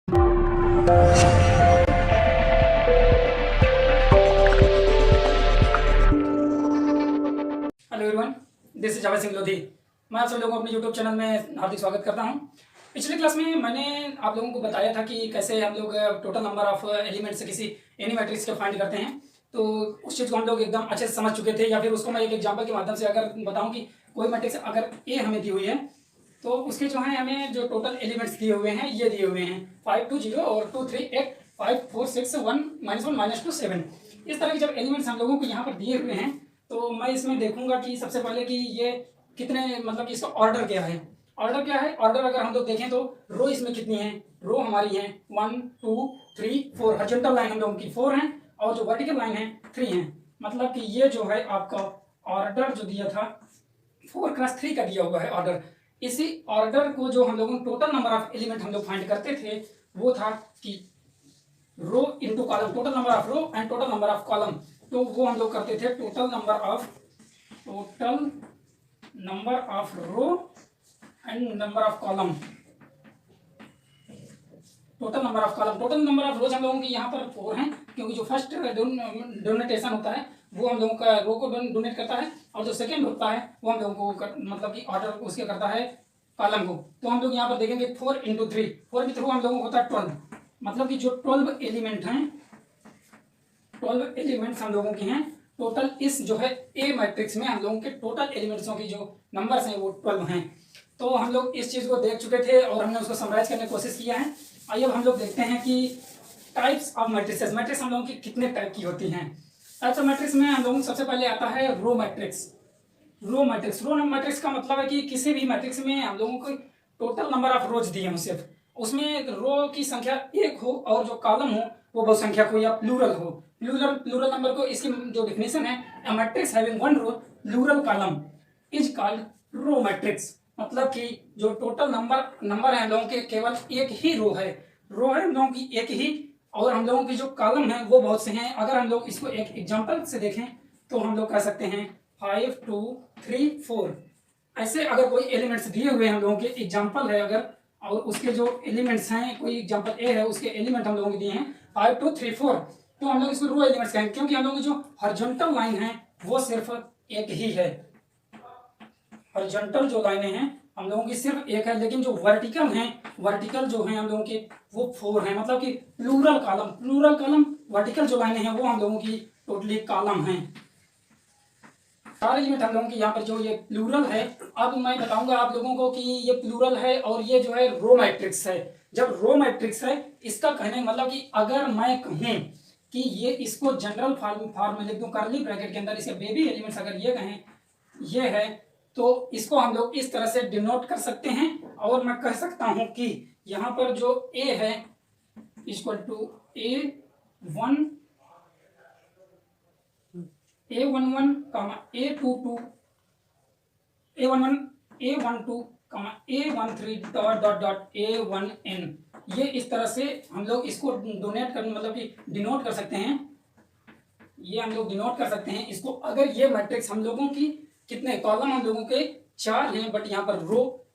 Hello everyone, this is Javed Singh Lodhi. मैं आप सब लोगों को अपने यूट्यूब चैनल में हार्दिक स्वागत करता हूं। पिछली क्लास में मैंने आप लोगों को बताया था कि कैसे हम लोग टोटल नंबर ऑफ एलिमेंट्स से किसी एनी मैट्रिक्स के फाइंड करते हैं। तो उस चीज़ को हम लोग एकदम अच्छे से समझ चुके थे, या फिर उसको मैं एक एग्जाम्पल के माध्यम से अगर बताऊँ कि कोई मैट्रिक्स अगर ए हमें दी हुई है तो उसके जो है हमें जो टोटल एलिमेंट्स दिए हुए हैं ये दिए हुए हैं 5 2 0 और 2 3 8 5 4 6 1 -1 -2 7। इस तरह के जब एलिमेंट्स हम लोगों को यहाँ पर दिए हुए हैं तो मैं इसमें देखूंगा कि सबसे पहले कि ये कितने, मतलब कि इसका ऑर्डर क्या है। ऑर्डर क्या है? ऑर्डर अगर हम लोग देखें तो रो इसमें कितनी है? रो हमारी है 1 2 3 4। हॉरिजॉन्टल लाइन हम लोगों की 4 है और जो वर्टिकल लाइन है 3 है। मतलब कि ये जो है आपका ऑर्डर जो दिया था 4x3 का दिया हुआ है ऑर्डर। इसी ऑर्डर को जो हम लोगों टोटल नंबर ऑफ एलिमेंट हम लोग फाइंड करते थे वो था कि row into column, total number of row and total number of column. तो वो हम लोग करते थे total number of row and number of column. Total number of rows हम लोगों की यहाँ पर 4 हैं, क्योंकि जो फर्स्ट डोनेटेशन होता है वो हम लोगों का रो को डोनेट करता है, और जो सेकंड होता है वो हम लोगों को मतलब कि ऑर्डर उसके करता है कॉलम को। तो हम लोग यहाँ पर देखेंगे 4 × 3, 4 के थ्रू हम लोगों को होता है 12। मतलब कि जो 12 एलिमेंट हैं, 12 एलिमेंट्स हम लोगों के हैं टोटल। इस जो है ए मैट्रिक्स में हम लोगों के टोटल एलिमेंट्सों की जो नंबर्स हैं वो 12 हैं। तो हम लोग इस चीज़ को देख चुके थे और हमने उसको समराइज करने की कोशिश किया है। आइए अब हम लोग देखते हैं कि टाइप्स ऑफ मैट्रिसेस, मैट्रिक्स हम लोगों की कितने टाइप की होती हैं। टाइप्स ऑफ मैट्रिक्स में हम लोगों को सबसे पहले आता है रो मैट्रिक्स। रो मैट्रिक्स का मतलब है कि किसी भी मैट्रिक्स में हम लोगों को टोटल नंबर ऑफ रोज दिए हों, सिर्फ उसमें रो की संख्या एक हो और जो कॉलम हो वो बहुसंख्यक हो या प्लूरल हो। प्लूरल नंबर को, इसकी जो डेफिनेशन है, a matrix having one row plural column is called row matrix. मतलब कि जो टोटल नंबर है हम लोगों के केवल एक ही रो है हम लोगों की एक ही, और हम लोगों की जो कॉलम है वो बहुत से हैं। अगर हम लोग इसको एक एग्जांपल से देखें तो हम लोग कह सकते हैं 5 2 3 4। ऐसे अगर कोई एलिमेंट्स दिए हुए हम लोगों के एग्जांपल है अगर, और उसके जो एलिमेंट्स हैं, कोई एग्जांपल ए है उसके एलिमेंट हम लोगों को दिए हैं 5 2 3 4, तो हम लोग इसको रो एलिमेंट्स कहेंगे, क्योंकि हम लोगों की जो हॉरिजॉन्टल लाइन है वो सिर्फ एक ही है। हॉरिजॉन्टल जो लाइनें हैं हम लोगों की सिर्फ एक है, लेकिन जो वर्टिकल जो हैं हम लोगों के वो 4 हैं। मतलब कि प्लूरल कॉलम वर्टिकल जो लाइनें हैं वो हम लोगों की टोटली कॉलम हैं। सारे एलिमेंट हम लोगों की यहाँ पर जो ये प्लूरल है। अब मैं बताऊंगा आप लोगों को कि ये प्लूरल है और ये जो है रो मैट्रिक्स है। जब रो मैट्रिक्स है इसका कहने मतलब कि अगर मैं कहूँ कि ये इसको जनरल फॉर्म में लिख दूं कर्ली ब्रैकेट के अंदर, इसे बेबी एलिमेंट्स अगर ये कहें ये है, तो इसको हम लोग इस तरह से डिनोट कर सकते हैं। और मैं कह सकता हूं कि यहाँ पर जो ए है equal to A11 A22 A11 A12 A13 A1n। ये इस तरह से हम लोग इसको डोनेट कर मतलब कि डिनोट कर सकते हैं। ये हम लोग डिनोट कर सकते हैं इसको। अगर ये मैट्रिक्स हम लोगों की कितने कॉलम हम लोगों के 4 हैं, बट यहाँ पर रो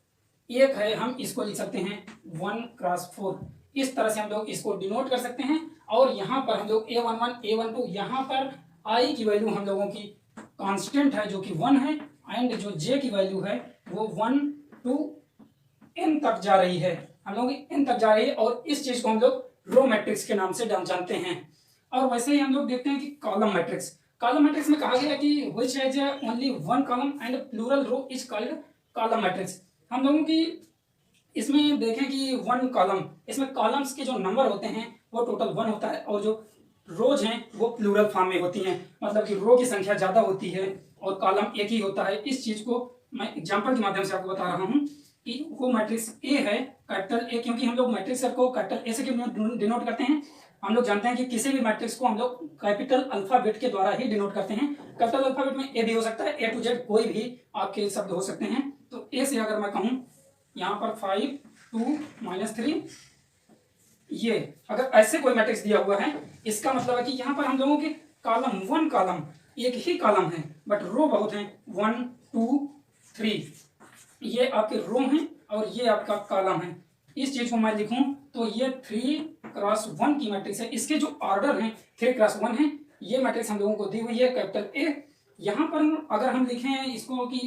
एक है, हम इसको लिख सकते हैं 1x4। इस तरह से हम लोग इसको डिनोट कर सकते हैं। और यहाँ पर हम लोग A11 A12, यहाँ पर i की वैल्यू हम लोगों की कांस्टेंट है जो कि 1 है, एंड जो j की वैल्यू है वो 1 to n तक जा रही है, हम लोग n तक जा रही है। और इस चीज को हम लोग रो मैट्रिक्स के नाम से जानते हैं। और वैसे ही हम लोग देखते हैं कि कॉलम मैट्रिक्स में कहा गया कि which has only one column and plural row is called column matrix. हम लोगों की इसमें देखें कि वन कॉलम, इसमें कॉलम्स के जो नंबर होते हैं वो टोटल 1 होता है, और जो रोज हैं वो प्लूरल फॉर्म में होती हैं। मतलब कि रो की संख्या ज्यादा होती है और कॉलम एक ही होता है। इस चीज को मैं एग्जाम्पल के माध्यम से आपको बता रहा हूँ कि वो मैट्रिक्स ए है कैपिटल ए, क्योंकि हम लोग मैट्रिक्स को कैपिटल ए से डिनोट करते हैं। हम लोग जानते हैं कि किसी भी मैट्रिक्स को हम लोग कैपिटल अल्फाबेट के द्वारा ही डिनोट करते हैं। कैपिटल अल्फाबेट में ए भी हो सकता है, ए टू जेड कोई भी आपके शब्द हो सकते हैं। तो ए से अगर मैं कहूँ यहाँ पर 5 2 -3, ये अगर ऐसे कोई मैट्रिक्स दिया हुआ है इसका मतलब है कि यहाँ पर हम लोगों के कॉलम 1 कॉलम एक ही कॉलम है, बट रो बहुत हैं 1 2 3। ये आपके रो हैं और ये आपका कॉलम है। इस चीज को मैं लिखूं तो ये 3x1 की मैट्रिक्स है। इसके जो ऑर्डर हैं 3x1 है। ये मैट्रिक्स हम लोगों को दी हुई है कैपिटल ए। यहां पर अगर हम लिखें इसको कि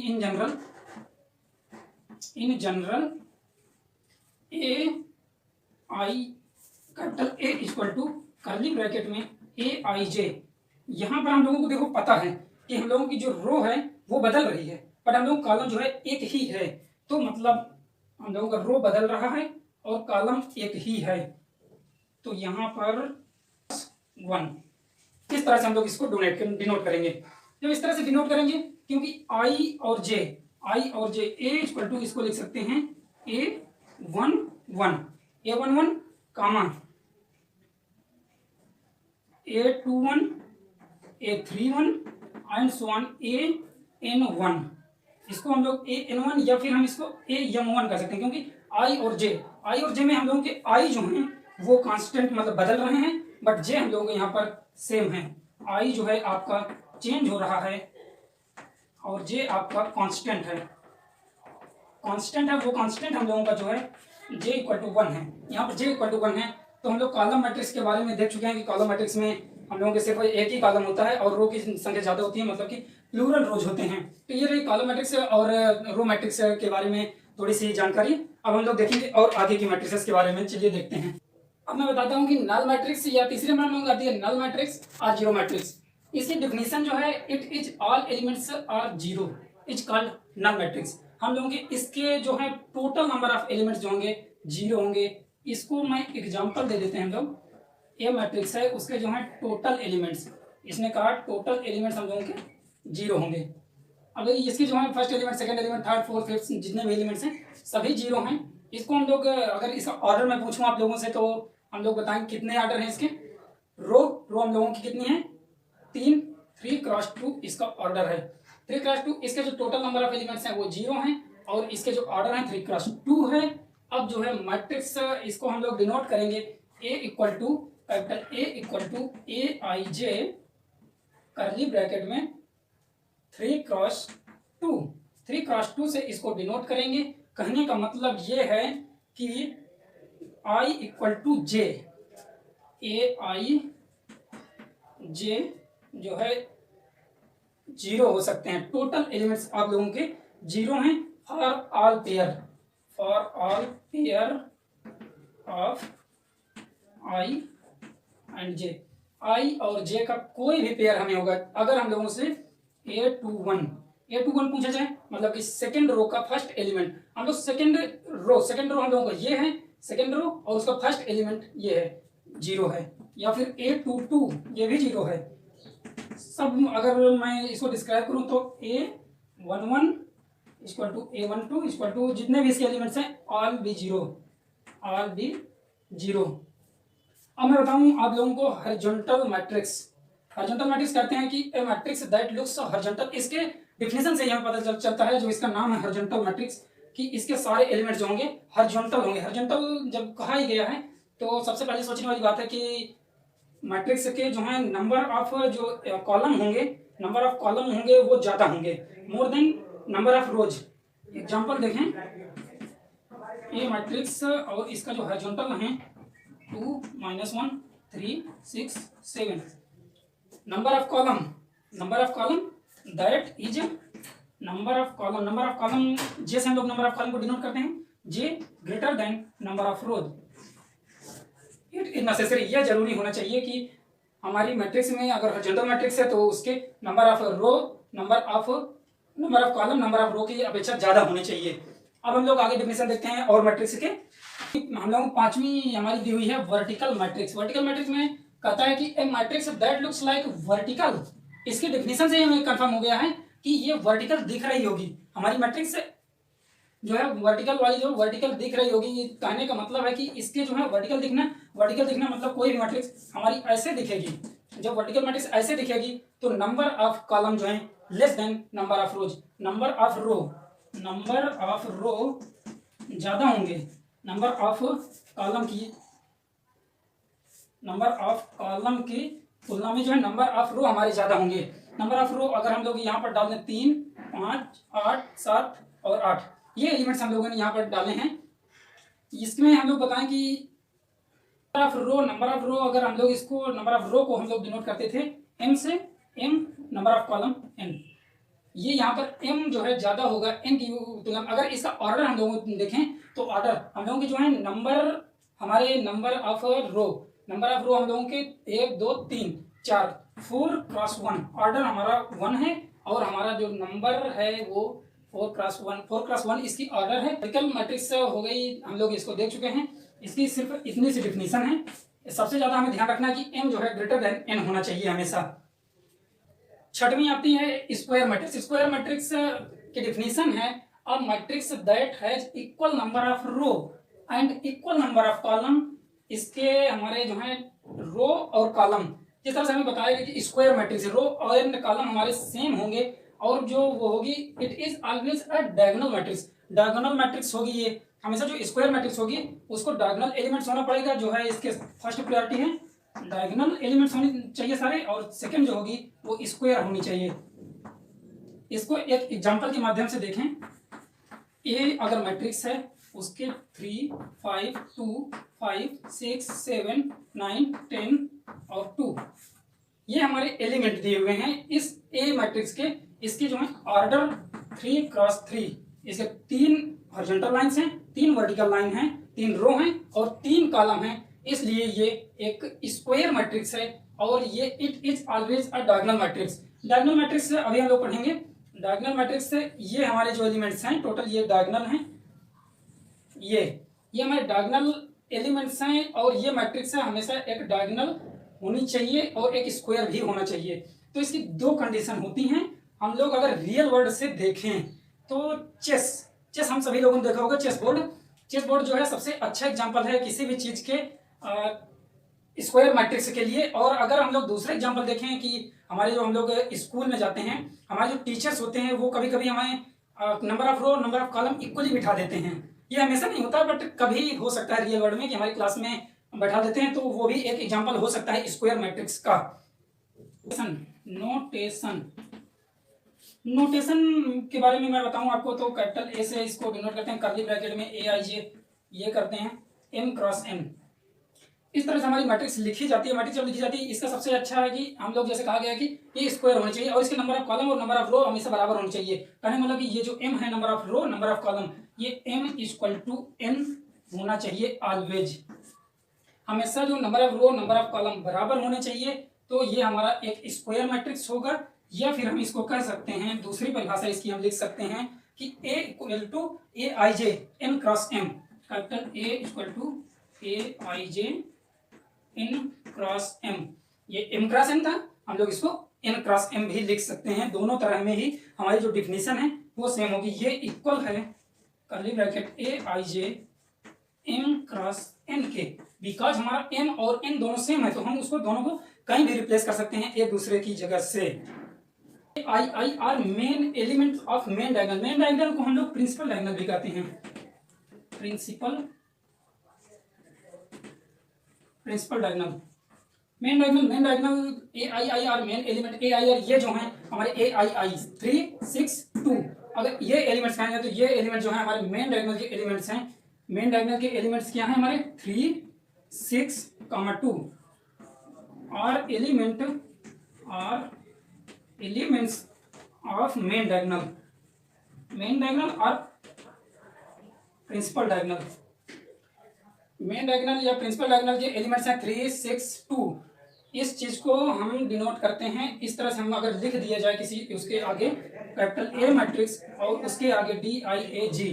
in general A I capital A equal to curly bracket में ए आई जे। यहां पर हम लोगों को देखो पता है कि हम लोगों की जो रो है वो बदल रही है, बट हम लोग कॉलम जो है एक ही है, तो मतलब हम लोगों का रो बदल रहा है और कॉलम एक ही है। तो यहाँ पर 1 किस तरह से हम लोग इसको डिनोट करेंगे? जब इस तरह से डिनोट करेंगे, क्योंकि आई और जे ए इक्वल टू इसको लिख सकते हैं A11 comma A21 A31 and so on AN1। इसको हम लोग AN1 या फिर हम इसको AM1 कर सकते हैं, क्योंकि आई और जे में हम लोगों के आई जो हैं वो कांस्टेंट मतलब बदल रहे हैं, बट जे हम लोगों के यहाँ पर सेम है। आई जो है आपका चेंज हो रहा है और जे आपका कांस्टेंट है। वो कांस्टेंट हम लोगों का जो है जे इक्वल टू 1 है। यहाँ पर जे इक्वल टू 1 है। तो हम लोग कॉलम मैट्रिक्स के बारे में देख चुके हैं कि कॉलम मैट्रिक्स में हम लोगों के सिर्फ एक ही कॉलम होता है और रो की संख्या ज्यादा होती है, मतलब कि प्लूरल रोज होते हैं। तो ये रही कॉलम मैट्रिक्स और रो मैट्रिक्स के बारे में थोड़ी सी जानकारी। अब हम लोग देखेंगे और आगे की मैट्रिक्स के बारे में, चलिए देखते हैं। अब मैं बताता हूँ कि नल मैट्रिक्स या तीसरे नंबर में आती है नल मैट्रिक्स और जीरो मैट्रिक्स। इसकी डिफिनेशन जो है it is all elements are zero is called null matrix. हम लोगों के इसके जो है टोटल नंबर ऑफ एलिमेंट्स जो होंगे जीरो होंगे। इसको मैं एग्जांपल दे देते हैं हम लोग। ये मैट्रिक्स है, उसके जो है टोटल एलिमेंट्स, इसने कहा टोटल एलिमेंट्स हम लोगों के जीरो होंगे। अब इसके जो है first element, second element, third, fourth, fifth जितने भी एलिमेंट्स हैं सभी जीरो हैं। इसको हम लोग अगर इसका ऑर्डर मैं पूछूं आप लोगों से तो हम लोग बताएंगे कितने ऑर्डर हैं इसके। रो हम लोगों की कितनी है 3x2 इसका ऑर्डर है। 3x2 इसके जो टोटल नंबर ऑफ एलिमेंट्स हैं वो जीरो हैं और इसके जो ऑर्डर है 3x2 है। अब जो है मैट्रिक्स इसको हम लोग डिनोट करेंगे A equal to capital A equal to AIJ curly bracket में 3x2 से इसको डिनोट करेंगे। कहने का मतलब ये है कि I equal to J, AIJ जो है जीरो हो सकते हैं। टोटल एलिमेंट्स आप लोगों के जीरो हैं for all pair of I and J। I और J का कोई भी पेयर हमें होगा। अगर हम लोगों से A21 पूछा जाए, मतलब कि सेकेंड रो का फर्स्ट एलिमेंट, हम लोग सेकेंड रो हम लोगों का ये है सेकेंड रो और उसका फर्स्ट एलिमेंट ये है जीरो है, या फिर A22 ये भी जीरो है। सब अगर मैं इसको डिस्क्राइब करूं तो A11 equal to A12 equal to जितने भी इसके एलिमेंट्स हैं ऑल बी जीरो। अब मैं बताऊं आप लोगों को हॉरिजॉन्टल मैट्रिक्स कहते हैं कि a matrix that looks horizontal. इसके डिफिनेशन से हमें पता चलता है, जो इसका नाम है हॉरिजॉन्टल मैट्रिक्स, कि इसके सारे एलिमेंट्स जो होंगे हॉरिजॉन्टल होंगे। हॉरिजॉन्टल जब कहा ही गया है तो सबसे पहले सोचने वाली बात है कि मैट्रिक्स के जो है नंबर ऑफ जो कॉलम होंगे वो ज्यादा होंगे, more than number of rose. Example देखें, ये मैट्रिक्स और इसका जो हॉरिजॉन्टल है 2 -1 3 6 7। Number of column that is number of column जैसे हम लोग नंबर ऑफ कॉलम को डिनोट करते हैं j greater than number of rows. It is necessary, यह जरूरी होना चाहिए कि हमारी मैट्रिक्स में अगर हॉरिजॉन्टल मैट्रिक्स है तो उसके number of column number of row की अपेक्षा ज्यादा होने चाहिए। अब हम लोग आगे डिफिनेशन देखते हैं और मैट्रिक्स के। हम लोग पांचवी हमारी दी हुई है वर्टिकल मैट्रिक्स में कहता है कि a matrix that looks like vertical. इसके डिफिनेशन से हमें कंफर्म हो गया है कि ये वर्टिकल दिख रही होगी हमारी मैट्रिक्स जो है वर्टिकल दिख रही होगी। कहने का मतलब है कि इसके जो है वर्टिकल दिखना मतलब कोई भी मैट्रिक्स हमारी ऐसे दिखेगी। जब वर्टिकल मैट्रिक्स ऐसे दिखेगी तो नंबर ऑफ कॉलम जो है less than number of rows. Number of row ज्यादा होंगे नंबर ऑफ कॉलम की तुलना में जो है नंबर ऑफ रो हमारे ज्यादा होंगे। नंबर ऑफ रो अगर हम लोग यहाँ पर डाल दें 3 5 8 7 और 8, ये एलिमेंट्स हम लोगों ने यहाँ पर डाले हैं इसमें हम लोग बताएं कि नंबर ऑफ रो अगर हम लोग इसको नंबर ऑफ रो को हम लोग डिनोट करते थे एम से, M number of column N. ये यहाँ पर एम जो है ज्यादा होगा एन की तुलना। अगर इसका ऑर्डर हम लोग देखें तो ऑर्डर हम लोगों के जो है हमारे नंबर ऑफ रो हम लोगों के 1 2 3 4 4 क्रॉस 1 ऑर्डर हमारा 1 है, और हमारा जो नंबर है वो 4 क्रॉस 1 इसकी ऑर्डर है। वर्टिकल मैट्रिक्स हो गई, हम लोग इसको देख चुके हैं। इसकी सिर्फ इतनी सी डिफिनीशन है। सबसे ज्यादा हमें ध्यान रखना है कि एम जो है ग्रेटर देन एन होना चाहिए हमेशा। छठवीं आती है स्क्वायर मैट्रिक्स। स्क्वायर मैट्रिक्स की डिफिनीशन है a matrix that has equal number of row and equal number of column. इसके हमारे जो है रो और कॉलम, जिस तरह से हमें बताया कि स्क्वायर मैट्रिक्स रो और कॉलम हमारे सेम होंगे, और जो वो होगी it is always a diagonal matrix. Diagonal matrix होगी ये हमेशा। जो स्क्वायर मैट्रिक्स होगी उसको डायगोनल एलिमेंट्स होना पड़ेगा, जो है इसके फर्स्ट प्रायोरिटी है। डायगोनल एलिमेंट्स होने चाहिए सारे, और सेकंड जो होगी वो स्क्वायर होनी चाहिए। इसको एक एग्जांपल के माध्यम से देखें। ए अगर मैट्रिक्स है उसके 3 5 2 5 6 7 9 10 और 2 ये हमारे एलिमेंट दिए हुए हैं इस ए मैट्रिक्स के। इसकी जो है ऑर्डर 3 क्रॉस 3। इसके 3 हॉरिजॉन्टल लाइंस हैं, 3 वर्टिकल लाइन हैं, 3 रो हैं और 3 कॉलम हैं, इसलिए ये एक स्क्वायर मैट्रिक्स है। और ये it is always a diagonal matrix. Diagonal matrix अभी हम लोग पढ़ेंगे। डायगोनल मैट्रिक्स से ये हमारे जो एलिमेंट्स हैं टोटल ये डायगोनल हैं। ये हमारे डायगोनल एलिमेंट्स हैं, और ये मैट्रिक्स है हमेशा एक डायगोनल होनी चाहिए और एक स्क्वायर भी होना चाहिए। तो इसकी 2 कंडीशन होती हैं। हम लोग अगर रियल वर्ल्ड से देखें तो चेस हम सभी लोगों ने देखा होगा। चेस बोर्ड जो है सबसे अच्छा एग्जांपल है किसी भी चीज के स्क्वायर मैट्रिक्स के लिए। और अगर हम लोग दूसरे एग्जांपल देखें कि हमारे जो हम लोग स्कूल में जाते हैं, हमारे जो टीचर्स होते हैं वो कभी कभी हमें number of row number of column equally बिठा देते हैं। ये हमेशा नहीं होता, बट कभी हो सकता है रियल वर्ल्ड में कि हमारी क्लास में बैठा देते हैं, तो वो भी एक एग्जांपल हो सकता है स्क्वायर मैट्रिक्स का। नोटेशन के बारे में मैं बताऊं आपको तो कैपिटल ए से इसको डिनोट करते हैं, कर्ली ब्रैकेट में ए आई जे ये करते हैं एम क्रॉस एन। इस तरह से हमारी मैट्रिक्स लिखी जाती है। मैट्रिक्स जब लिखी जाती है इसका सबसे अच्छा है कि हम लोग जैसे कहा गया कि ये स्क्वायर होनी चाहिए, और इसके नंबर ऑफ कॉलम और नंबर ऑफ रो हमेशा बराबर होनी चाहिए। कहने मतलब कि ये जो एम है number of row number of column, ये एम इक्वल टू एन होना चाहिए ऑलवेज। हमेशा जो number of row number of column बराबर होने चाहिए, तो ये हमारा एक स्क्वायर मैट्रिक्स होगा। या फिर हम इसको कह सकते हैं, दूसरी परिभाषा इसकी हम लिख सकते हैं कि A equal to a I j n cross m. Capital A equal to a I j n cross m. ये एम क्रॉस एन था, हम लोग इसको एन क्रॉस एम भी लिख सकते हैं। दोनों तरह में ही हमारी जो डिफिनीशन है वो सेम होगी। ये इक्वल है कर्ली ब्रैकेट ए आई जे एम क्रॉस एन के। बिकॉज हमारा एम और एन दोनों सेम है, तो हम उसको दोनों को कहीं भी रिप्लेस कर सकते हैं एक दूसरे की जगह से। I i are main element of main diagonal. Main diagonal को हम लोग प्रिंसिपल डायगोनल भी कहते हैं। Principal diagonal, main diagonal a i i are main element. A i are ये जो है हमारे ए आई आई 3 6 2, अगर ये एलिमेंट्स कहेंगे तो ये एलिमेंट जो है हमारे मेन डायगोनल के एलिमेंट्स हैं। मेन डायगोनल के एलिमेंट्स क्या हैं हमारे 3 6 2 और एलिमेंट्स ऑफ मेन डायगोनल और प्रिंसिपल डायगोनल। मेन डायगोनल या प्रिंसिपल डायगोनल के एलिमेंट्स हैं 3 6 2। इस चीज को हम डिनोट करते हैं इस तरह से। हम अगर लिख दिया जाए किसी उसके आगे कैपिटल ए मैट्रिक्स और उसके आगे D I A G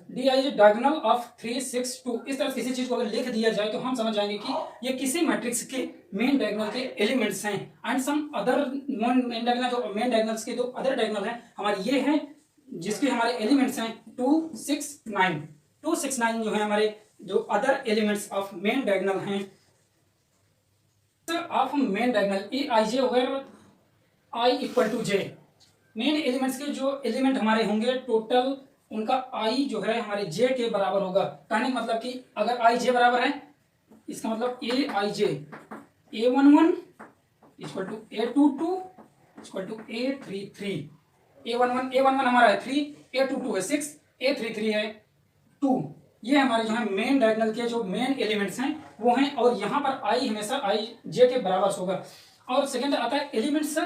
diagonal of 3 6 2, इस तरह किसी चीज को अगर लिख दिया जाए तो हम समझ जाएंगे कि ये किसी मैट्रिक्स के मेन डायगोनल के एलिमेंट्स हैं। And some other main diagonal, जो मेन डायगोनल्स के जो अदर डायगोनल हैं हमारे ये हैं, जिसके हमारे एलिमेंट्स हैं 2 6 9। 2 6 9 जो है हमारे जो other elements of main diagonal हैं। Of main diagonal a I j where i equal to j. Main elements के जो एलिमेंट हमारे होंगे टोटल उनका आई जो है हमारे जे के बराबर होगा। कहने का मतलब कि अगर आई जे बराबर है, इसका मतलब A I J A11 equal to A22 equal to A33। A11 हमारा है 3, A22 है 6, A33 है 2। ये हमारे जो है मेन डायगोनल के जो मेन एलिमेंट्स हैं वो हैं, और यहाँ पर आई हमेशा आई जे के बराबर होगा। और सेकंड आता है elements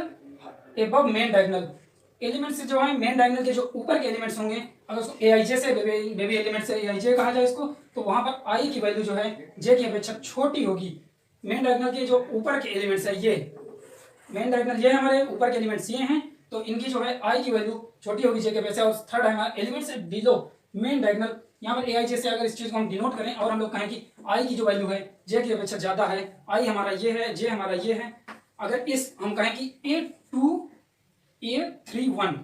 above main diagonal. Elements जो है मेन डायगोनल के जो ऊपर के एलिमेंट्स होंगे, अगर उसको ए आई जे से बेबी एलिमेंट से ए आई जे कहा जाए इसको, तो वहां पर आई की वैल्यू जो है जे की अपेक्षा छोटी होगी। मेन डायगोनल के जो ऊपर के एलिमेंट्स है, ये मेन डायगोनल ये हमारे ऊपर के एलिमेंट्स ये हैं, तो इनकी जो है आई की वैल्यू छोटी होगी जे के अपेक्षा। और थर्ड है हमारा एलिमेंट्स बिलो मेन डायगोनल। यहाँ पर ए आई जे से अगर इस चीज को हम डिनोट करें और हम लोग कहें कि आई की जो वैल्यू है जे की अपेक्षा ज्यादा है, आई हमारा ये है, जे हमारा ये है। अगर इस हम कहें कि A31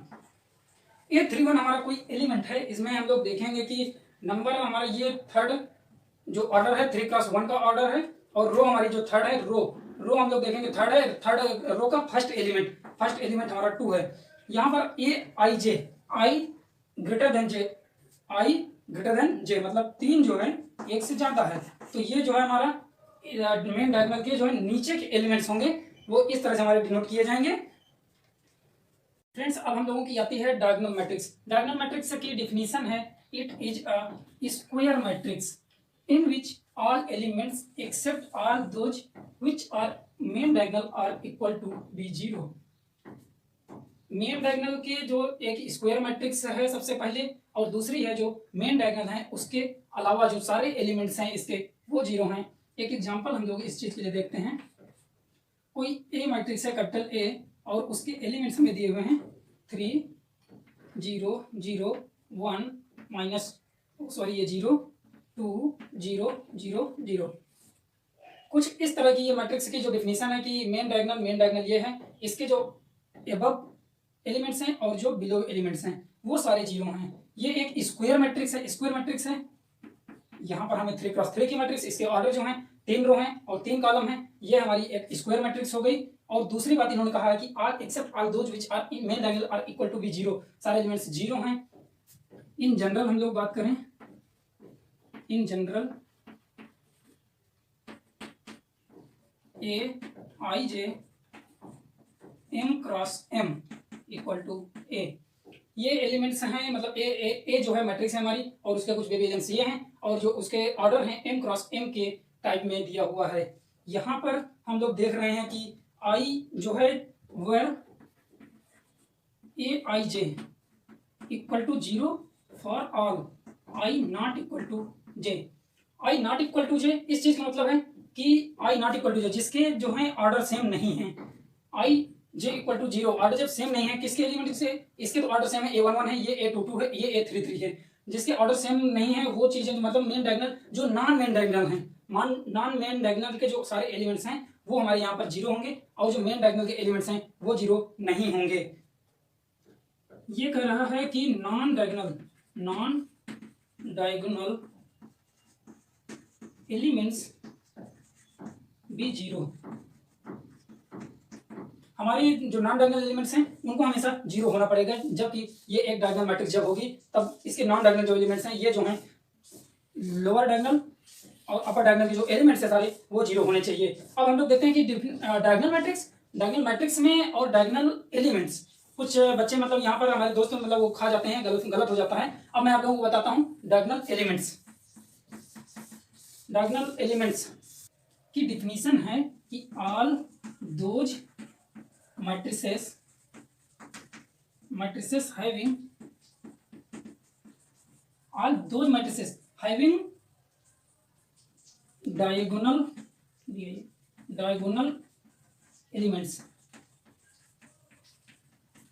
हमारा कोई एलिमेंट है, इसमें हम लोग देखेंगे कि नंबर हमारा ये थर्ड जो ऑर्डर है 3x1 का ऑर्डर है, और रो हमारी जो थर्ड है रो हम लोग देखेंगे थर्ड है, थर्ड रो का फर्स्ट एलिमेंट हमारा 2 है। यहाँ पर ए आई जे आई ग्रेटर देन जे मतलब 3 जो है 1 से ज्यादा है, तो ये जो है हमारा मेन डायगोनल के जो है नीचे के एलिमेंट्स होंगे वो इस तरह से हमारे डिनोट किए जाएंगे। फ्रेंड्स, अब हम लोगों की आती है डायगोनल मैट्रिक्स। डायगोनल मैट्रिक्स की डिफिनीशन है, it is a square matrix in which all elements except all those which are main diagonal are equal to b0। Main diagonal के जो एक स्क्वायर मैट्रिक्स है सबसे पहले, और दूसरी है जो मेन डायगोनल है उसके अलावा जो सारे एलिमेंट्स हैं इसके वो 0 हैं। एक एग्जांपल हम लोग इस चीज के लिए देखते हैं। कोई ए मैट्रिक्स है कैपिटल ए, और उसके एलिमेंट्स में दिए हुए हैं 3 0 0 1 माइनस ये 0 2 0 0 0। कुछ इस तरह की ये मैट्रिक्स की जो डिफिनीशन है कि मेन डायगोनल ये है, इसके जो एबव एलिमेंट्स हैं और जो बिलो एलिमेंट्स हैं वो सारे 0 हैं। ये एक स्क्वायर मैट्रिक्स है। यहाँ पर हमें 3x3 की मैट्रिक्स, इसके ऑर्डर जो हैं 3 रो हैं और 3 कॉलम हैं, ये हमारी एक स्क्वायर मैट्रिक्स हो गई। और दूसरी बात इन्होंने कहा है कि are except all those which are in main diagonal are equal to be 0। सारे एलिमेंट्स 0 हैं। इन जनरल हम लोग बात करें, in general A I j m cross m equal to a, ये एलिमेंट्स हैं, मतलब ए जो है मैट्रिक्स है हमारी, और उसके कुछ बेबी एलिमेंट्स ये हैं, और जो उसके ऑर्डर हैं एम क्रॉस एम के टाइप में दिया हुआ है। यहाँ पर हम लोग देख रहे हैं कि आई जो है वह a I J equal to 0 for all I not equal to j. I not equal to j, इस चीज का मतलब है कि i not equal to j जिसके जो है ऑर्डर सेम नहीं है। I J equal to 0 order जब सेम नहीं है किसके एलिमेंट से, इसके तो ऑर्डर सेम है, A11 है, ये A22 है, ये A33 है। जिसके ऑर्डर सेम नहीं है वो चीजें मतलब मेन डायगोनल जो नॉन मेन डायगोनल है, नॉन मेन डायगोनल के जो सारे एलिमेंट्स हैं वो हमारे यहाँ पर 0 होंगे, और जो मेन डायगोनल के एलिमेंट्स हैं वो 0 नहीं होंगे। ये कह रहा है कि नॉन डायगोनल एलिमेंट्स बी 0। हमारी जो नॉन डायगोनल एलिमेंट्स हैं उनको हमेशा 0 होना पड़ेगा, जबकि ये एक डायगोनल मैट्रिक्स जब होगी तब इसके नॉन डायगोनल जो एलिमेंट्स हैं ये जो हैं लोअर डायगोनल और अपर डायगोनल के जो एलिमेंट्स है सारे वो 0 होने चाहिए। अब हम लोग देखते हैं कि डायगोनल मैट्रिक्स में और डायगोनल एलिमेंट्स, कुछ बच्चे मतलब यहाँ पर हमारे दोस्त मतलब वो खा जाते हैं, गलत हो जाता है। अब मैं आप लोगों को बताता हूँ डायगोनल एलिमेंट्स की डिफिनीशन है कि all those matrices having diagonal elements.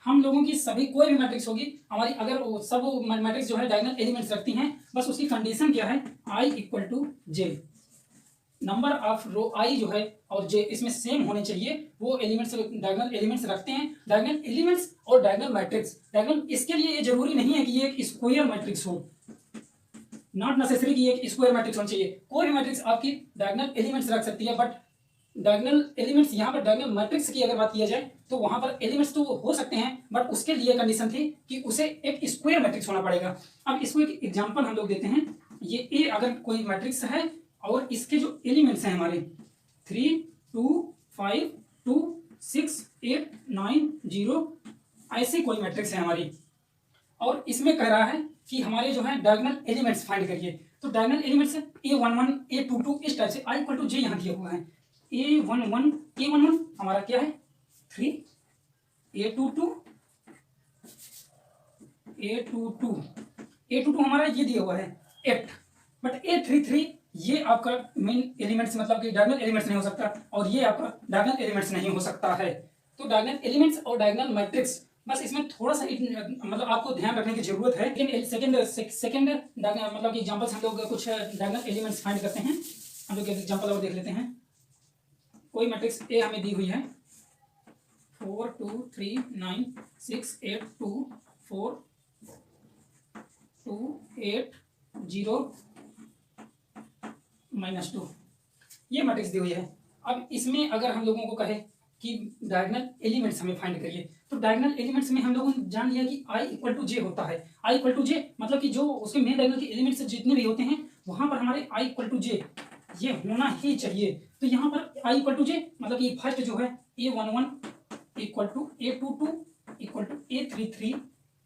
हम लोगों की सभी कोई भी मैट्रिक्स होगी हमारी, अगर वो सब मैट्रिक्स जो है डायगोनल एलिमेंट्स रखती हैं, बस उसकी कंडीशन क्या है, i equal to j, number of row i जो है और जे इसमें सेम होने चाहिए। वो एलिमेंट्स डायगोनल एलिमेंट्स रखते हैं, डायगोनल एलिमेंट्स और डायगोनल मैट्रिक्स। डायगोनल इसके लिए ये जरूरी नहीं है कि ये एक स्क्वायर मैट्रिक्स हो, नॉट नेसेसरी कि एक स्क्वायर मैट्रिक्स होना चाहिए। कोई भी मैट्रिक्स आपकी डायगोनल एलिमेंट्स रख सकती है, बट डायगोनल एलिमेंट्स यहाँ पर डायगोनल मैट्रिक्स की अगर बात किया जाए तो वहां पर एलिमेंट्स तो हो सकते हैं, बट उसके लिए कंडीशन थी कि उसे एक स्क्वायर मैट्रिक्स होना पड़ेगा। अब इसको एक एग्जांपल हम लोग देते हैं। ये ए अगर कोई मैट्रिक्स है और इसके जो एलिमेंट्स हैं हमारे 3 2 5 2 6 8 9 0, ऐसी कोई मैट्रिक्स है हमारी, और इसमें कह रहा है कि हमारे जो है डायगोनल एलिमेंट्स फाइंड करिए। तो डायगोनल एलिमेंट्स A11 A22 इस टाइप से I इक्वल टू जे यहाँ दिया हुआ है। A11 हमारा क्या है 3, A22 हमारा ये दिया हुआ है 8, बट A33 ये आपका मेन एलिमेंट्स मतलब कि डायगोनल एलिमेंट्स नहीं हो सकता और ये आपका डायगोनल एलिमेंट्स नहीं हो सकता है। तो डायगोनल एलिमेंट्स और डायगोनल मैट्रिक्स बस इसमें थोड़ा सा मतलब आपको ध्यान रखने की जरूरत है। सेकंड मतलब कि एग्जांपल्स हम लोग कुछ डायगोनल एलिमेंट्स फाइंड करते हैं। हम लोग एग्जांपल और देख लेते हैं। कोई मैट्रिक्स ए हमें दी हुई है 4 2 3 9 6 8 2 4 2 8 0 -2 ये मैट्रिक्स दी हुई है। अब इसमें अगर हम लोगों को कहे कि डायगोनल एलिमेंट्स हमें फाइंड करिए, तो डायगोनल एलिमेंट्स में हम लोगों ने जान लिया कि I इक्वल टू जे होता है। I इक्वल टू जे मतलब कि जो उसके मेन डायगोनल के एलिमेंट्स जितने भी होते हैं वहां पर हमारे I इक्वल टू जे ये होना ही चाहिए। तो यहाँ पर I इक्वल टू जे मतलब कि फर्स्ट जो है A11 equal to A22 equal to A33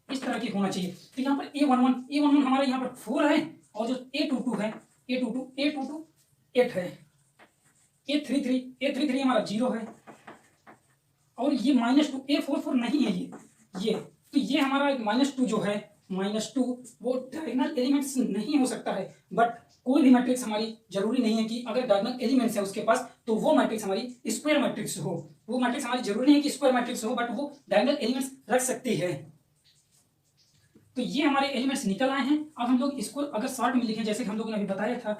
इस तरह की होना चाहिए। तो यहाँ पर A11 हमारे यहाँ पर 4 है और जो A22 है A22 8 है। A33 हमारा 0 है और ये -2 A44 नहीं है ये तो ये हमारा -2 जो है -2 वो डायगोनल एलिमेंट्स नहीं हो सकता है। बट कोई भी मैट्रिक्स हमारी जरूरी नहीं है कि अगर डायगोनल एलिमेंट्स है उसके पास तो वो मैट्रिक्स हमारी स्क्वायर मैट्रिक्स हो। वो मैट्रिक्स हमारी जरूरी नहीं है कि स्क्वायर मैट्रिक्स हो, बट वो डायगोनल एलिमेंट्स रख सकती है। तो ये हमारे एलिमेंट्स निकल आए हैं। अब हम लोग इसको अगर शॉर्ट में लिखें, जैसे कि हम लोगों ने अभी बताया था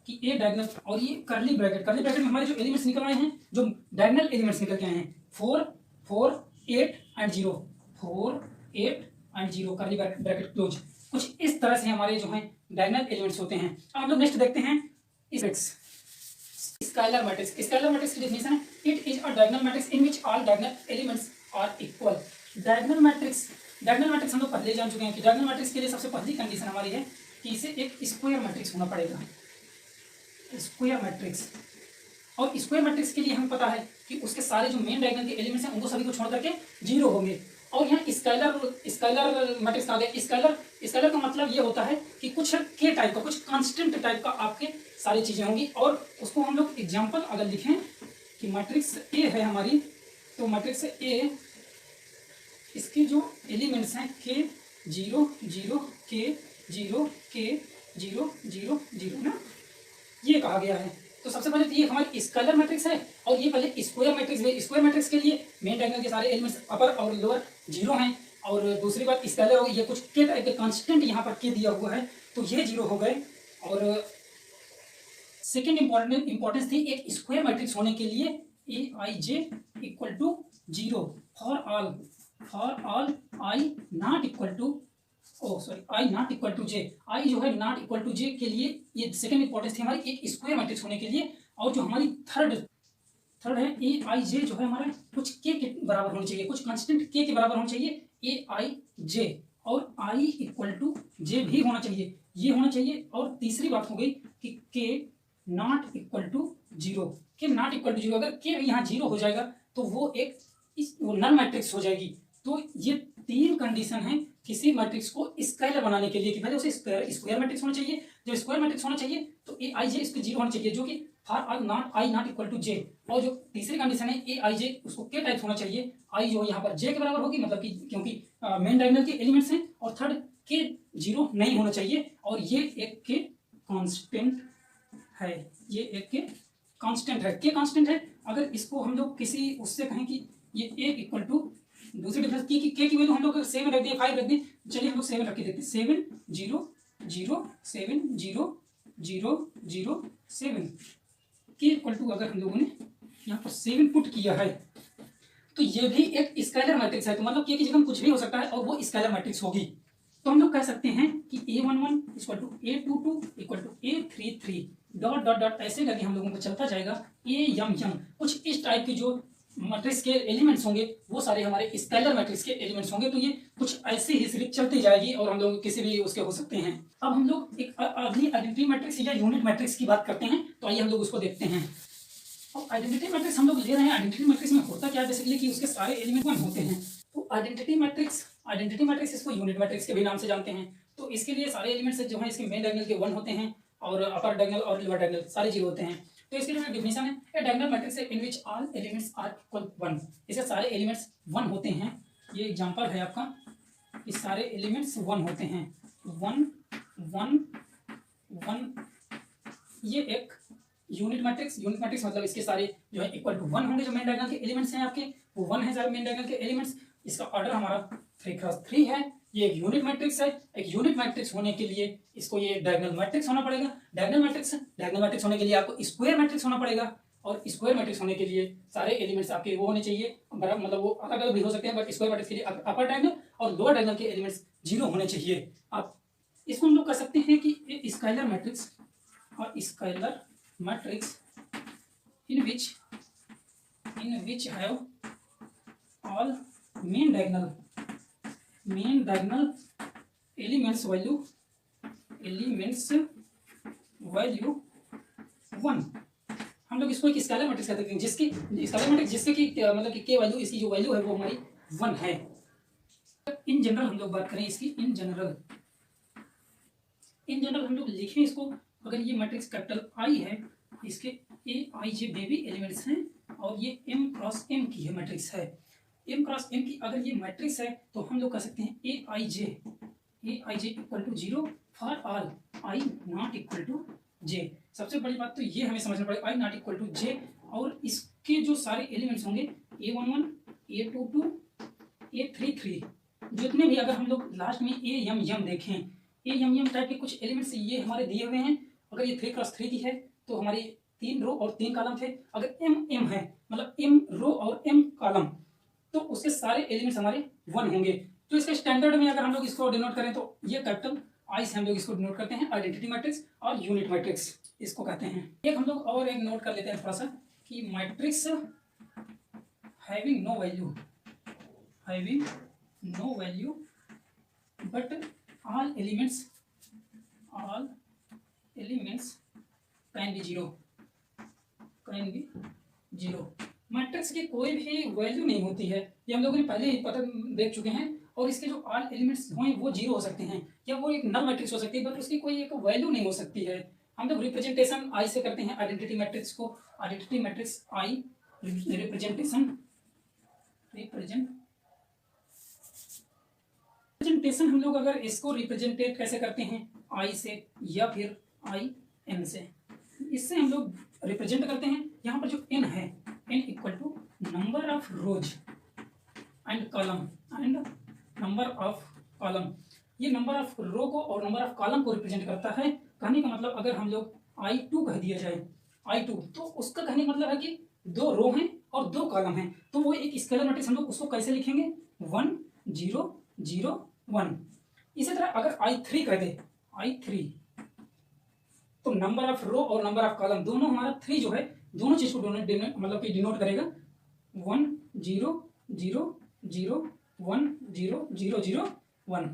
कि ए डायगोनल और ये कर्ली ब्रैकेट में हमारे जो एलिमेंट्स निकल आए हैं, जो डायगोनल एलिमेंट्स निकल के आए हैं 4 4 8 and 0 4 8 and 0 curly bracket close. कुछ इस तरह से हमारे जो हैं डायगोनल एलिमेंट्स होते हैं। अब हम लोग नेक्स्ट देखते हैं स्केलर मैट्रिक्स। स्केलर मैट्रिक्स की डेफिनेशन है it is a diagonal matrix in which all diagonal elements are equal. Diagonal matrix हम लोग पहले जान चुके हैं कि डायगोनल मैट्रिक्स के लिए सबसे पहली कंडीशन हमारी है कि इसे एक स्क्वायर मैट्रिक्स होना पड़ेगा। स्क्वायर मैट्रिक्स, और स्क्वायर मैट्रिक्स के लिए हमें पता है कि उसके सारे जो मेन डायगोनल के एलिमेंट्स हैं उनको सभी को छोड़ करके 0 होंगे। और यहाँ स्केलर मैट्रिक्स कहा गया। स्केलर का मतलब ये होता है कि कुछ के टाइप का, कुछ कांस्टेंट टाइप का आपके सारी चीजें होंगी। और उसको हम लोग एग्जांपल अगर लिखें कि मैट्रिक्स ए है हमारी, तो मैट्रिक्स ए इसके जो एलिमेंट्स हैं के 0 0 के 0 के 0 0 0 ना, ये कहा गया है। तो सबसे पहले तो ये हमारी स्केलर मैट्रिक्स है और ये पहले स्क्वायर मैट्रिक्स है। स्क्वायर मैट्रिक्स के लिए मेन डायगोनल के सारे एलिमेंट्स अपर और लोअर 0 हैं। और दूसरी बात स्केलर हो गई, ये कुछ के टाइप के कांस्टेंट यहाँ पर के दिया हुआ है तो ये 0 हो गए। और सेकेंड इंपॉर्टेंस थी एक स्क्वायर मैट्रिक्स होने के लिए Aij equal to 0 for all I not equal to i not equal to j. I जो है नॉट इक्वल टू जे के लिए ये सेकंड इंपॉर्टेंस थी हमारी एक स्क्वायर मैट्रिक्स होने के लिए। और जो हमारी थर्ड है Aij जो है हमारा कुछ के बराबर होनी चाहिए, कुछ कांस्टेंट के बराबर होना चाहिए Aij, और आई इक्वल टू जे भी होना चाहिए, ये होना चाहिए। और तीसरी बात हो गई कि के नॉट इक्वल टू 0। के नॉट इक्वल टू 0, अगर के यहाँ 0 हो जाएगा तो वो एक नल मैट्रिक्स हो जाएगी। तो ये 3 कंडीशन है किसी मैट्रिक्स को स्केलर बनाने के लिए कि पहले उसे स्क्वायर मैट्रिक्स होना चाहिए। जब स्क्वायर मैट्रिक्स होना चाहिए तो Aij इसके 0 होना चाहिए, जो कि for i not equal to जे। और जो तीसरी कंडीशन है Aij उसको के टाइप होना चाहिए, आई जो यहाँ पर जे के बराबर होगी, मतलब कि क्योंकि मेन डायगोनल के एलिमेंट्स हैं। और थर्ड के 0 नहीं होना चाहिए, और ये एक के कांस्टेंट है, ये एक के कांस्टेंट है, के कांस्टेंट है। अगर इसको हम लोग किसी उससे कहें कि ये ए इक्वल टू दूसरी डिफरेंस के की वैल्यू हम लोग 7 रख दिए, 5 रख दिए, चलिए हम लोग 7 रख के देखते हैं। 7 0 0 7 0 0 0 7 के इक्वल टू अगर हम लोगों ने यहाँ पर 7 पुट किया है तो ये भी एक स्केलर मैट्रिक्स है। तो मतलब के की जगह कुछ भी हो सकता है और वो स्केलर मैट्रिक्स होगी। तो हम लोग कह सकते हैं कि A11 equal to A22 equal to A33 dot dot dot ऐसे करके हम लोगों को चलता जाएगा AM कुछ इस टाइप की जो मैट्रिक्स के एलिमेंट्स होंगे वो सारे हमारे स्केलर मैट्रिक्स के एलिमेंट्स होंगे। तो ये कुछ ऐसी ही सीरीज चलती जाएगी और हम लोग किसी भी उसके हो सकते हैं। अब हम लोग एक अगली आइडेंटिटी मैट्रिक्स या यूनिट मैट्रिक्स की बात करते हैं, तो आइए हम लोग उसको देखते हैं। अब आइडेंटिटी मैट्रिक्स हम लोग ले रहे हैं। आइडेंटिटी मैट्रिक्स में होता क्या है बेसिकली कि उसके सारे एलिमेंट 1 होते हैं। तो आइडेंटिटी मैट्रिक्स इसको यूनिट मैट्रिक्स के भी नाम से जानते हैं। तो इसके लिए सारे एलिमेंट्स जो हैं इसके मेन डायगोनल के 1 होते हैं और अपर डायगोनल और लोअर डायगोनल सारे जीरो होते हैं। तो इसके जो डिफिनेशन है, ए डायगोनल मैट्रिक्स है in which all elements are equal 1, इसके सारे एलिमेंट्स 1 होते हैं। ये एग्जांपल है आपका, ये सारे एलिमेंट्स 1 होते हैं, 1 1 1। ये एक यूनिट मैट्रिक्स, यूनिट मैट्रिक्स मतलब इसके सारे जो है इक्वल टू 1 होंगे, जो मेन डायगोनल के एलिमेंट्स हैं आपके वो 1 है सारे मेन डायगोनल के एलिमेंट्स। इसका ऑर्डर हमारा 3x3 है। ये एक यूनिट मैट्रिक्स है। एक यूनिट मैट्रिक्स होने के लिए इसको ये डायगोनल मैट्रिक्स होना पड़ेगा। डायगोनल मैट्रिक्स होने के लिए आपको स्क्वायर मैट्रिक्स होना पड़ेगा, और स्क्वायर मैट्रिक्स होने के लिए सारे एलिमेंट्स आपके वो होने चाहिए बराबर, मतलब वो अलग अलग भी हो सकते हैं, बट स्क्वायर मैट्रिक्स के लिए अपर डायगोनल और लोअर डायगोनल के एलिमेंट्स 0 होने चाहिए। आप इसको हम लोग कर सकते हैं कि स्केलर मैट्रिक्स और scalar matrix in which have all main diagonal elements value 1। हम लोग इसको एक स्केलर मैट्रिक्स कहते हैं, जिसकी स्केलर मैट्रिक्स जिससे कि मतलब कि के वैल्यू, इसकी जो वैल्यू है वो हमारी 1 है। इन जनरल हम लोग बात करें इसकी, इन जनरल हम लोग लिखें इसको, अगर ये मैट्रिक्स कैपिटल आई है, इसके ए आई जे बेबी एलिमेंट्स हैं, और ये m क्रॉस m की है मैट्रिक्स है, m क्रॉस m की अगर ये मैट्रिक्स है तो हम लोग कह सकते हैं A I J equal to 0 for all I not equal to J. सबसे बड़ी बात तो ये हमें समझना पड़ेगा, आई नॉट इक्वल टू जे, और इसके जो सारे एलिमेंट्स होंगे A11 A22 A33, जितने भी, अगर हम लोग लास्ट में ए एम एम देखें, ए एम एम टाइप के कुछ एलिमेंट्स ये हमारे दिए हुए हैं। अगर ये 3x3 की है तो हमारी 3 रो और 3 कॉलम थे। अगर m है मतलब m रो और m कॉलम, तो उसके सारे एलिमेंट्स हमारे 1 होंगे। तो इसके स्टैंडर्ड में अगर हम लोग इसको डिनोट करें तो ये कैपिटल आई से हम लोग इसको डिनोट करते हैं, आइडेंटिटी मैट्रिक्स और यूनिट मैट्रिक्स इसको कहते हैं। एक हम लोग और एक नोट कर लेते हैं थोड़ा सा, कि matrix having no value but all elements can be zero. Matrix की कोई भी वैल्यू नहीं होती है, ये हम लोगों ने पहले ही पता देख चुके हैं। और इसके जो ऑल एलिमेंट्स हों वो 0 हो सकते हैं, या वो एक नल मैट्रिक्स हो सकती है, बट उसकी कोई एक वैल्यू नहीं हो सकती है। हम लोग रिप्रेजेंटेशन आई से करते हैं आइडेंटिटी मैट्रिक्स को, आइडेंटिटी मैट्रिक्स आई रिप्रेजेंटेशन हम लोग अगर इसको रिप्रेजेंटेट कैसे करते हैं, आई से या फिर आई एन से, इससे हम लोग रिप्रेजेंट करते हैं। यहाँ पर जो n है, n equal to number of rows and column number of column. ये नंबर ऑफ रो को और नंबर ऑफ कॉलम को रिप्रेजेंट करता है। कहने का मतलब अगर हम लोग I2 कह दिया जाए, I2, तो उसका कहने का मतलब है कि 2 रो हैं और 2 कॉलम हैं, तो वो एक स्केलर मैट्रिक्स हम लोग उसको कैसे लिखेंगे, 1 0 0 1। इसी तरह अगर I3 कह दे, I3, तो नंबर ऑफ रो और नंबर ऑफ कॉलम दोनों हमारा 3 जो है, दोनों चीज को मतलब कि डिनोट करेगा, 1 0 0 0 1 0 0 0 1।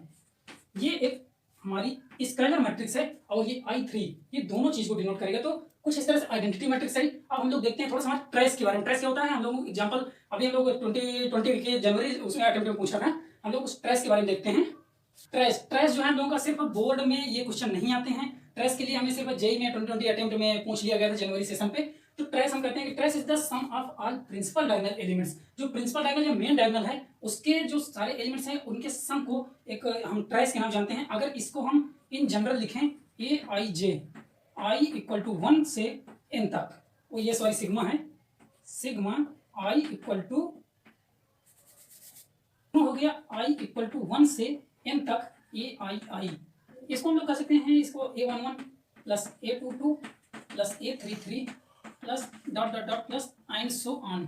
ये एक हमारी स्केलर मैट्रिक्स है, और ये I3 ये दोनों चीज को डिनोट करेगा। तो कुछ इस तरह से आइडेंटिटी मैट्रिक्स है। अब हम लोग देखते हैं थोड़ा सा ट्रेस के बारे में। ट्रेस क्या होता है, हम लोग एग्जांपल अभी हम लोग 2020 के जनवरी उसमें अटेम्प्ट में पूछा था, हम लोग उस ट्रेस के बारे में देखते हैं। ट्रेस जो है हम लोगों का सिर्फ बोर्ड में ये क्वेश्चन नहीं आते हैं। ट्रेस के लिए हमें सिर्फ जेई में 2020 अटेम्प्ट में पूछ लिया गया था जनवरी सेशन पे। तो ट्रेस हम कहते हैं कि trace is the sum of all principal diagonal elements. जो प्रिंसिपल डायगोनल, जो मेन डायगोनल है, उसके जो सारे एलिमेंट्स हैं उनके सम को एक हम ट्रेस के नाम जानते हैं। अगर इसको हम इन जनरल लिखें, ए आई जे आई इक्वल टू 1 से n तक, वो ये सॉरी सिग्मा है, सिग्मा आई इक्वल टू हो गया आई इक्वल टू 1 से n तक ए आई। इसको हम लोग कह सकते हैं, इसको A11 plus A22 plus A33 plus dot dot dot plus and so on,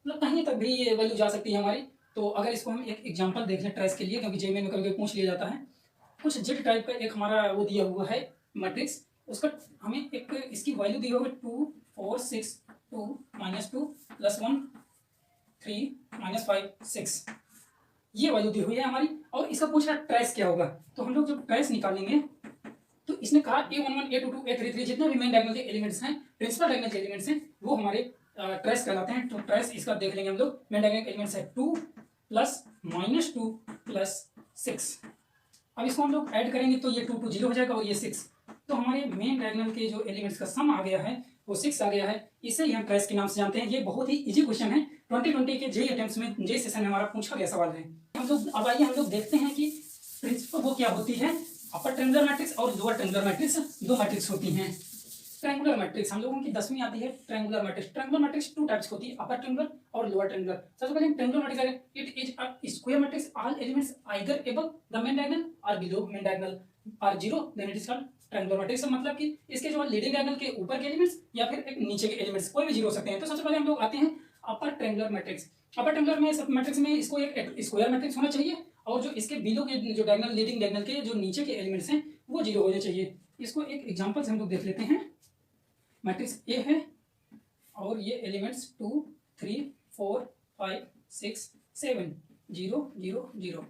मतलब कहीं तक भी ये वैल्यू जा सकती है हमारी। तो अगर इसको हम एक एग्जांपल देख लें ट्रेस के लिए, क्योंकि जेईई में कभी पूछ लिया जाता है, कुछ जेड टाइप का एक हमारा वो दिया हुआ है मैट्रिक्स, उसका हमें एक इसकी वैल्यू दी होगी 2 4 6 2 -2 प्लस 1 3 -5 6, ये वैल्यू दी हुई है हमारी। और इसका पूछ रहा ट्रेस क्या होगा, तो हम लोग जब ट्रेस निकालेंगे तो इसने कहा A11 A22 A33 जितने भी मेन डायगोनल के एलिमेंट्स हैं, प्रिंसिपल डायगोनल के एलिमेंट्स हैं, वो हमारे ट्रेस कहलाते हैं। तो ट्रेस इसका देख लेंगे हम लोग। मेन डायगोनल के एलिमेंट्स है 2 प्लस -2 प्लस 6। अब इसको हम लोग ऐड करेंगे तो ये 2 2 0 हो जाएगा और ये 6 तो हमारे मेन डायगोनल के जो एलिमेंट्स का सम आ गया है वो 6 आ गया है। इसे ही हम ट्रेस के नाम से जानते हैं। ये बहुत ही इजी क्वेश्चन है, 2020 के जेई अटेम्प्ट्स में, जेई सेशन में हमारा पूछा गया सवाल है। हम लोग अब आइए हम लोग देखते हैं कि प्रिंसिपल वो क्या होती है। अपर ट्रायंगुलर मैट्रिक्स और लोअर ट्रायंगुलर मैट्रिक्स, दो मैट्रिक्स होती हैं। ट्रायंगुलर मैट्रिक्स हम लोगों की 10वीं आती है। Triangular matrix, triangular matrix two types होती है, अपर ट्रायंगुलर और लोअर ट्रायंगुलर। सबसे पहले triangular matrix, it is a square matrix, all elements either above the main diagonal और below main diagonal are zero, then it is called triangular matrix. मतलब कि इसके जो लीडिंग डायगोनल के ऊपर के एलिमेंट्स या फिर एक नीचे के एलिमेंट्स कोई भी जीरो हो सकते हैं। तो सबसे पहले हम लोग आते हैं upper triangular matrix. Upper triangular में सब मैट्रिक्स में इसको एक स्क्वायर मैट्रिक्स होना चाहिए और जो इसके बिलो के जो डायगोनल, लीडिंग डायगोनल के जो नीचे के एलिमेंट्स हैं वो जीरो होने चाहिए। इसको एक एग्जांपल से हम लोग देख लेते हैं। मैट्रिक्स ए है और ये एलिमेंट्स 2 3 4 5 6 7 0 0 0।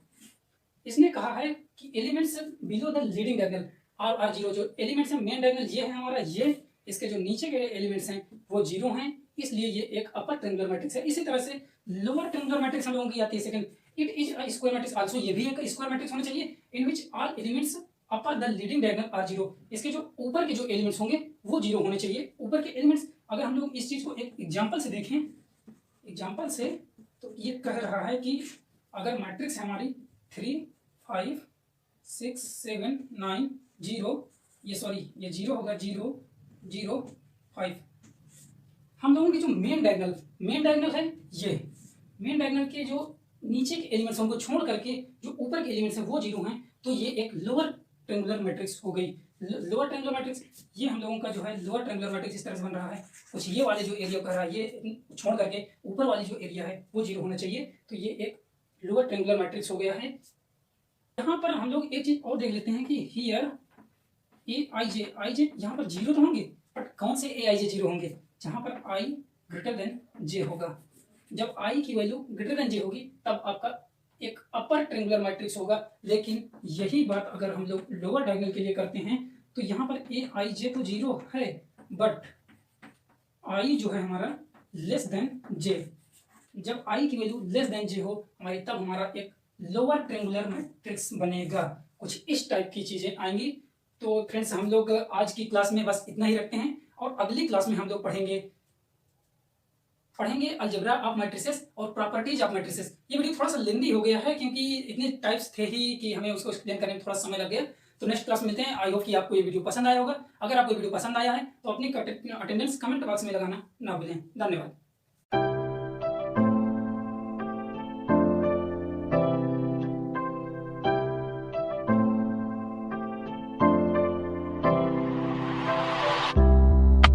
इसने कहा है कि elements below the leading diagonal are zero. जो एलिमेंट्स है मेन डायगोनल ये है हमारा, ये इसके जो नीचे के एलिमेंट्स हैं वो जीरो हैं, इसलिए ये एक अपर ट्रायंगुलर मैट्रिक्स है। इसी तरह से लोअर ट्रायंगुलर मैट्रिक्स हम लोगों की आती है second, it is a square matrix also. ये भी एक स्क्वायर मैट्रिक्स होना चाहिए in which all elements upper the leading diagonal are zero. इसके जो ऊपर के जो एलिमेंट्स होंगे वो जीरो होने चाहिए। ऊपर के एलिमेंट्स, अगर हम लोग इस चीज को एक एग्जांपल से देखें, एग्जांपल से, तो ये कह रहा है कि अगर मैट्रिक्स है हमारी 3 5 6 7 9 0, ये सॉरी ये जीरो होगा, 0 0 5। हम लोगों की जो मेन डायगोनल है, ये मेन डायगोनल के जो नीचे के एलिमेंट्स उनको छोड़ करके जो ऊपर के एलिमेंट्स हैं वो जीरो हैं, तो ये एक लोअर ट्रायंगुलर मैट्रिक्स हो गई। लोअर ट्रायंगुलर मैट्रिक्स ये हम लोगों का जो है लोअर ट्रायंगुलर मैट्रिक्स इस तरह से बन रहा है। कुछ ये वाले जो एरिया कर रहा है ये छोड़ करके ऊपर वाली जो एरिया है वो जीरो होना चाहिए, तो ये एक लोअर ट्रायंगुलर मैट्रिक्स हो गया है। यहाँ पर हम लोग एक चीज और देख लेते हैं कि हियर ए आई जे यहाँ पर जीरो तो होंगे, बट कौन से ए आई जे जीरो होंगे? जहाँ पर आई ग्रेटर देन जे होगा। जब आई की वैल्यू ग्रेटर देन जे होगी तब आपका एक अपर ट्रायंगुलर मैट्रिक्स होगा। लेकिन यही बात अगर हम लोग लोअर डायगोनल के लिए करते हैं तो यहाँ पर ए आई जे तो जीरो है, बट आई जो है हमारा लेस देन जे। जब आई की वैल्यू लेस देन जे हो हमारी, तब हमारा एक लोअर ट्रायंगुलर मैट्रिक्स बनेगा। कुछ इस टाइप की चीजें आएंगी। तो फ्रेंड्स हम लोग आज की क्लास में बस इतना ही रखते हैं और अगली क्लास में हम लोग पढ़ेंगे अलजेब्रा ऑफ मैट्रिसेस और प्रॉपर्टीज ऑफ मैट्रिसेस। ये वीडियो थोड़ा सा लेंदी हो गया है क्योंकि इतने टाइप्स थे ही कि हमें उसको एक्सप्लेन करने में थोड़ा समय लग गया। तो नेक्स्ट क्लास मिलते हैं। आई होप कि आपको ये वीडियो पसंद आया होगा। अगर आपको वीडियो पसंद आया है तो अपनी अटेंडेंस कमेंट बॉक्स में लगाना ना भूलें। धन्यवाद।